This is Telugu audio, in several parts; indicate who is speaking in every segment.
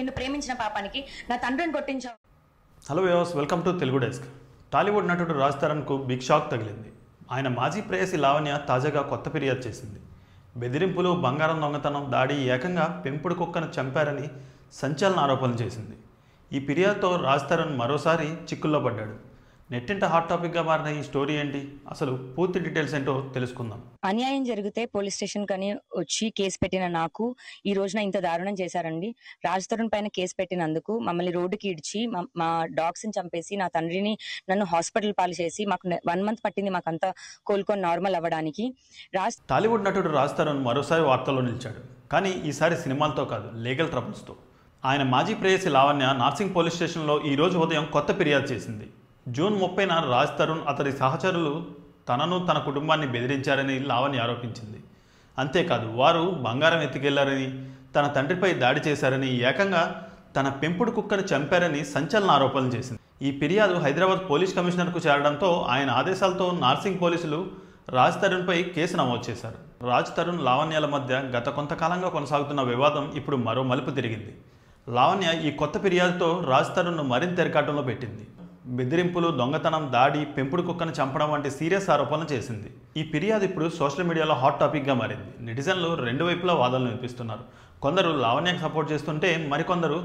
Speaker 1: నిన్ను ప్రేమించిన పాపానికి నా తండ్రిని కొట్టించావు.
Speaker 2: Hello viewers, welcome to Telugu desk. Tollywood నటుడు రాజ్ తరుణ్కు బిగ్ షాక్ తగిలింది. ఆయన మాజీ ప్రేయసి లావణ్య తాజాగా కొత్త ఫిర్యాదు చేసింది. బెదిరింపులు, బంగారం దొంగతనం, దాడి, ఏకంగా పెంపుడు కుక్కను చంపారని సంచలన ఆరోపణలు చేసింది. ఈ ఫిర్యాదుతో రాజ్ తరుణ్ మరోసారి చిక్కుల్లో పడ్డాడు. నెట్టింట హాట్ టాపిక్గా మారిన ఈ స్టోరీ ఏంటి, అసలు పూర్తి డీటెయిల్స్ ఏంటో తెలుసుకుందాం.
Speaker 1: అన్యాయం జరిగితే పోలీస్ స్టేషన్ కని వచ్చి కేసు పెట్టిన నాకు ఈ రోజున ఇంత దారుణం చేశారండి. రాజ్ తరుణ్ పైన కేసు పెట్టినందుకు మమ్మల్ని రోడ్డుకి ఇడ్చి మా డాగ్స్ ని చంపేసి నా తండ్రిని నన్ను హాస్పిటల్ పాలు చేసి మాకు 1 month పట్టింది మాకంతా కోలుకొని నార్మల్ అవ్వడానికి.
Speaker 2: టాలీవుడ్ నటుడు రాజ్ తరుణ్ మరోసారి వార్తల్లో నిలిచాడు. కానీ ఈసారి సినిమాలతో కాదు, లీగల్ ట్రబుల్స్తో. ఆయన మాజీ ప్రేయసి లావణ్య నార్సింగ్ పోలీస్ స్టేషన్లో ఈ రోజు ఉదయం కొత్త ఫిర్యాదు చేసింది. జూన్ 30న రాజ్ తరుణ్, అతడి సహచరులు తనను తన కుటుంబాన్ని బెదిరించారని లావణ్య ఆరోపించింది. అంతేకాదు, వారు బంగారం ఎత్తుకెళ్లారని, తన తండ్రిపై దాడి చేశారని, ఏకంగా తన పెంపుడు కుక్కను చంపారని సంచలన ఆరోపణలు చేసింది. ఈ ఫిర్యాదు హైదరాబాద్ పోలీస్ కమిషనర్కు చేరడంతో ఆయన ఆదేశాలతో నార్సింగ్ పోలీసులు రాజ్ తరుణ్పై కేసు నమోదు చేశారు. రాజ్ తరుణ్, లావణ్యల మధ్య గత కొంతకాలంగా కొనసాగుతున్న వివాదం ఇప్పుడు మరో మలుపు తిరిగింది. లావణ్య ఈ కొత్త ఫిర్యాదుతో రాజ్ తరుణ్ను మరింత ఇరకాటంలో పెట్టింది. బెదిరింపులు, దొంగతనం, దాడి, పెంపుడు కుక్కను చంపడం వంటి సీరియస్ ఆరోపణలు చేసింది. ఈ ఫిర్యాదు ఇప్పుడు సోషల్ మీడియాలో హాట్ టాపిక్గా మారింది. నెటిజన్లు రెండు వైపులా వాదనలు వినిపిస్తున్నారు. కొందరు లావణ్యకు సపోర్ట్ చేస్తుంటే మరికొందరు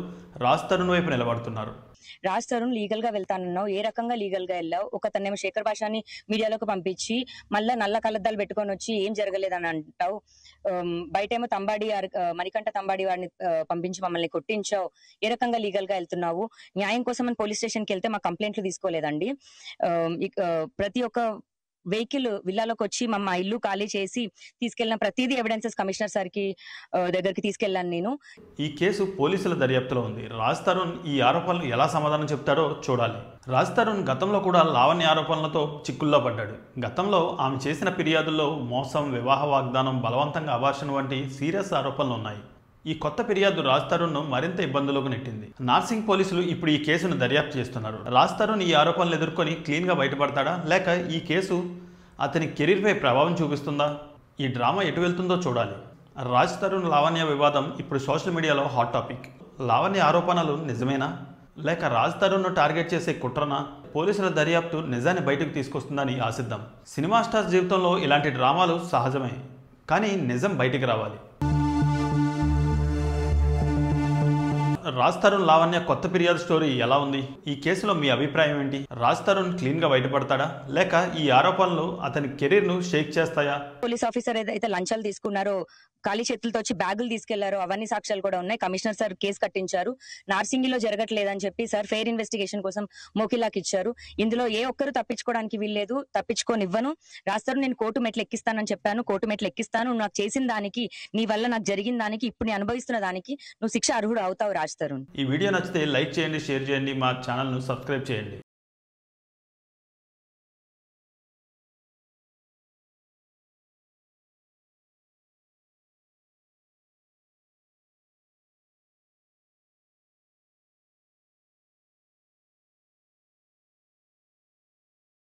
Speaker 2: రాజ్ తరుణ్ వైపు నిలబడుతున్నారు.
Speaker 1: రాజ్ తరుణ్ లీగల్ గా వెళ్తానన్నావు, ఏ రకంగా లీగల్ గా వెళ్ళావు? ఒక తనేమో శేఖర్ భాషాని మీడియాలోకి పంపించి మళ్ళీ నల్ల కలద్దాలు పెట్టుకొని వచ్చి ఏం జరగలేదని అంటావు. బయటేమో మణికంఠ తంబాడి వాడిని పంపించి మమ్మల్ని కొట్టించావు. ఏ రకంగా లీగల్ గా వెళ్తున్నావు? న్యాయం కోసం అని పోలీస్ స్టేషన్కి వెళ్తే మా కంప్లైంట్లు తీసుకోలేదండి. ప్రతి ఒక్క వెహికల్ విల్లాలోకి వచ్చి మా ఇల్లు ఖాళీ చేసి తీసుకెళ్లిన ప్రతిదీ ఎవిడెన్సెస్ కమిషనర్ సార్కి దగ్గరికి తీసుకెళ్లాను నేను.
Speaker 2: ఈ కేసు పోలీసుల దర్యాప్తులో ఉంది. రాజ్ తరుణ్ ఈ ఆరోపణలు ఎలా సమాధానం చెప్తాడో చూడాలి. రాజ్ తరుణ్ గతంలో కూడా లావణ్య ఆరోపణలతో చిక్కుల్లో పడ్డాడు. గతంలో ఆమె చేసిన ఫిర్యాదుల్లో మోసం, వివాహ వాగ్దానం, బలవంతంగా అబార్షన్ వంటి సీరియస్ ఆరోపణలు ఉన్నాయి. ఈ కొత్త ఫిర్యాదు రాజ్ తరుణ్ను మరింత ఇబ్బందులకు నెట్టింది. నార్సింగ్ పోలీసులు ఇప్పుడు ఈ కేసును దర్యాప్తు చేస్తున్నారు. రాజ్ తరుణ్ ఈ ఆరోపణలు ఎదుర్కొని క్లీన్గా బయటపడతాడా, లేక ఈ కేసు అతని కెరీర్పై ప్రభావం చూపిస్తుందా? ఈ డ్రామా ఎటు వెళ్తుందో చూడాలి. రాజ్ తరుణ్, లావణ్య వివాదం ఇప్పుడు సోషల్ మీడియాలో హాట్ టాపిక్. లావణ్య ఆరోపణలు నిజమేనా, లేక రాజ్ తరుణ్ను టార్గెట్ చేసే కుట్రనా? పోలీసుల దర్యాప్తు నిజాన్ని బయటకు తీసుకొస్తుందని ఆశిద్దాం. సినిమా స్టార్స్ జీవితంలో ఇలాంటి డ్రామాలు సహజమే, కానీ నిజం బయటికి రావాలి. రాజ్ తరుణ్, లావణ్య కొత్త ఫిర్యాదు స్టోరీ ఎలా ఉంది? ఈ కేసులో మీ అభిప్రాయం ఏంటి? రాజ్ తరుణ్ క్లీన్గా బయటపడతాడా, లేక ఈ ఆరోపణలు అతని కెరీర్ను షేక్ చేస్తాయా?
Speaker 1: పోలీస్ ఆఫీసర్ ఏదైతే లంచాలు తీసుకున్నారో, ఖాళీ చేతులతో వచ్చి బ్యాగులు తీసుకెళ్లారో అవన్నీ సాక్ష్యాలు కూడా ఉన్నాయి. కమిషనర్ సార్ కేసు కట్టించారు. నార్సింగిలో జరగట్లేదని చెప్పి సార్ ఫెయిర్ ఇన్వెస్టిగేషన్ కోసం మోకిలాకి ఇచ్చారు. ఇందులో ఏ ఒక్కరు తప్పించుకోవడానికి వీల్లేదు, తప్పించుకోనివ్వను. రాజ్ తరుణ్, నేను కోర్టు మెట్లు ఎక్కిస్తానని చెప్పాను, కోర్టు మెట్లు ఎక్కిస్తాను. నువ్వు నాకు చేసిన దానికి, నీ వల్ల నాకు జరిగిన దానికి, ఇప్పుడు నేను అనుభవిస్తున్న దానికి నువ్వు శిక్ష అర్హుడు అవుతావు రాజ్ తరుణ్.
Speaker 2: ఈ వీడియో నచ్చితే లైక్ చేయండి, షేర్ చేయండి, మా ఛానల్ను సబ్స్క్రైబ్ చేయండి.